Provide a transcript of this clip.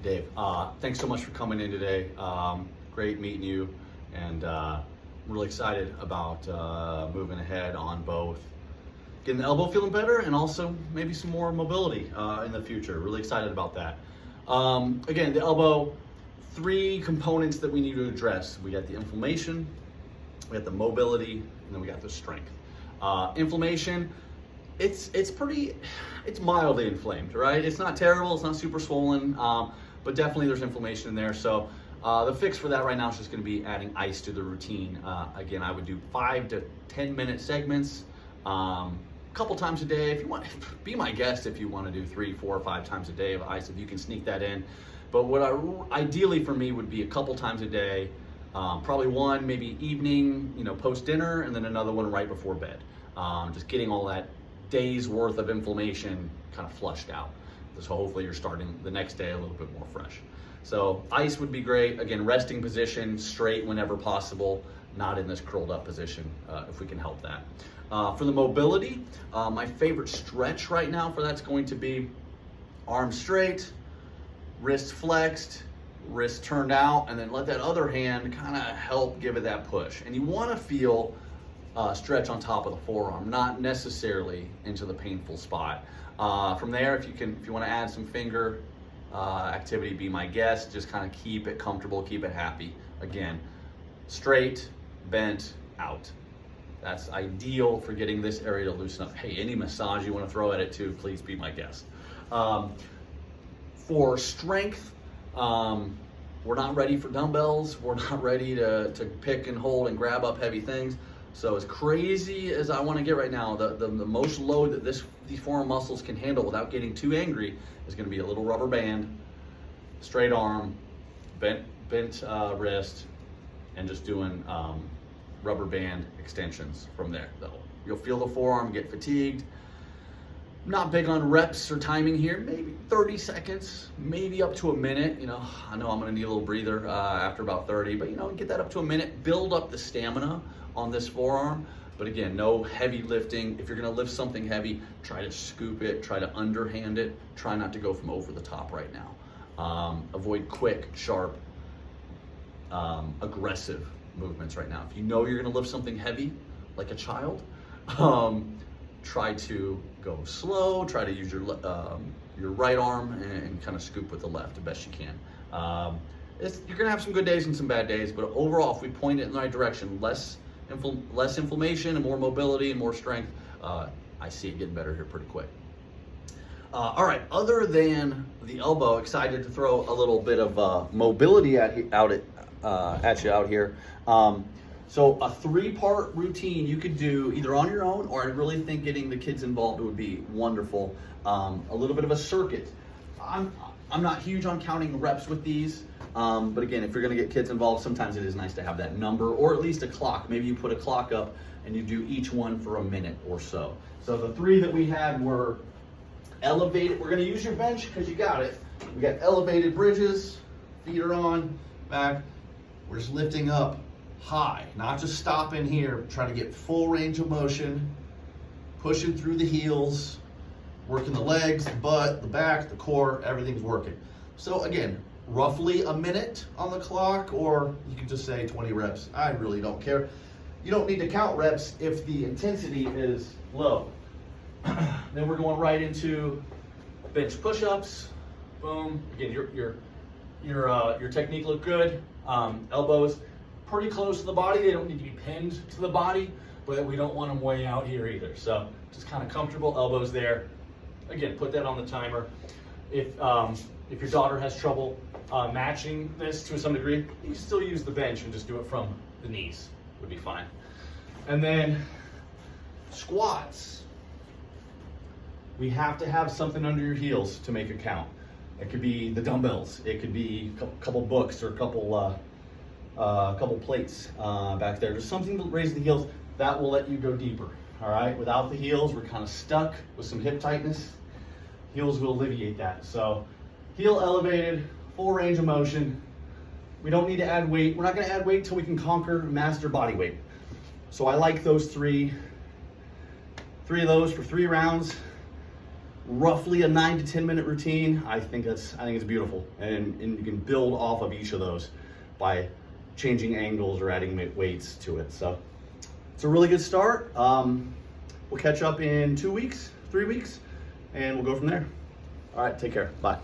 Dave, thanks so much for coming in today. Great meeting you, and I'm really excited about moving ahead on both getting the elbow feeling better and also maybe some more mobility in the future. Really excited about that. Again, the elbow, three components that we need to address. We got the inflammation, we got the mobility, and then we got the strength. Inflammation, it's mildly inflamed, right? It's not terrible, it's not super swollen, but definitely there's inflammation in there. So the fix for that right now is just going to be adding ice to the routine. Again, I would do 5 to 10 minute segments, a couple times a day. If you want, be my guest if you want to do 3, 4, or 5 times a day of ice, if you can sneak that in. But what ideally for me would be a couple times a day, probably one maybe evening, post dinner, and then another one right before bed. Just getting all that day's worth of inflammation kind of flushed out. So hopefully you're starting the next day a little bit more fresh. So ice would be great. Again, resting position, straight whenever possible, not in this curled up position if we can help that. For the mobility, my favorite stretch right now for that's going to be arms straight, wrist flexed, wrist turned out, and then let that other hand kind of help give it that push. And you want to feel stretch on top of the forearm, not necessarily into the painful spot. From there, if you want to add some finger activity, be my guest. Just kind of keep it comfortable, keep it happy. Again, straight, bent, out. That's ideal for getting this area to loosen up. Hey, any massage you want to throw at it too, please be my guest. For strength, we're not ready for dumbbells. We're not ready to pick and hold and grab up heavy things. So as crazy as I want to get right now, the most load that these forearm muscles can handle without getting too angry is going to be a little rubber band, straight arm, bent wrist, and just doing rubber band extensions from there. You'll feel the forearm get fatigued. Not big on reps or timing here, maybe 30 seconds, maybe up to a minute. I know I'm gonna need a little breather after about 30, but get that up to a minute, build up the stamina on this forearm. But again, no heavy lifting. If you're gonna lift something heavy, try to scoop it, try to underhand it, try not to go from over the top right now. Avoid quick, sharp, aggressive movements right now. If you know you're gonna lift something heavy, like a child, try to go slow, try to use your right arm and kind of scoop with the left the best you can. You're gonna have some good days and some bad days, but overall, if we point it in the right direction, less inflammation and more mobility and more strength, I see it getting better here pretty quick. All right, other than the elbow, excited to throw a little bit of mobility at you out here. So a 3-part routine you could do either on your own, or I really think getting the kids involved would be wonderful. A little bit of a circuit. I'm not huge on counting reps with these, but again, if you're gonna get kids involved, sometimes it is nice to have that number, or at least a clock. Maybe you put a clock up and you do each one for a minute or so. So the 3 that we had were elevated. We're gonna use your bench because you got it. We got elevated bridges, feet are on, back. We're just lifting up high, not just stopping here, trying to get full range of motion, pushing through the heels, working the legs, the butt, the back, the core, everything's working. So again, roughly a minute on the clock, or you can just say 20 reps. I really don't care. You don't need to count reps if the intensity is low. Then we're going right into bench push-ups. Boom. Again, your technique looked good. Elbows pretty close to the body. They don't need to be pinned to the body, but we don't want them way out here either. So just kind of comfortable, elbows there. Again, put that on the timer. If your daughter has trouble matching this to some degree, you can still use the bench and just do it from the knees, would be fine. And then squats. We have to have something under your heels to make it count. It could be the dumbbells. It could be a couple books or a couple plates back there. Just something to raise the heels. That will let you go deeper. All right. Without the heels, we're kind of stuck with some hip tightness. Heels will alleviate that. So heel elevated, full range of motion. We don't need to add weight. We're not going to add weight until we can conquer master body weight. So I like those three of those for 3 rounds. roughly a 9 to 10 minute routine, I think it's beautiful, and you can build off of each of those by changing angles or adding weights to it. So it's a really good start. We'll catch up in 2 weeks, 3 weeks, and we'll go from there. All right, take care. Bye.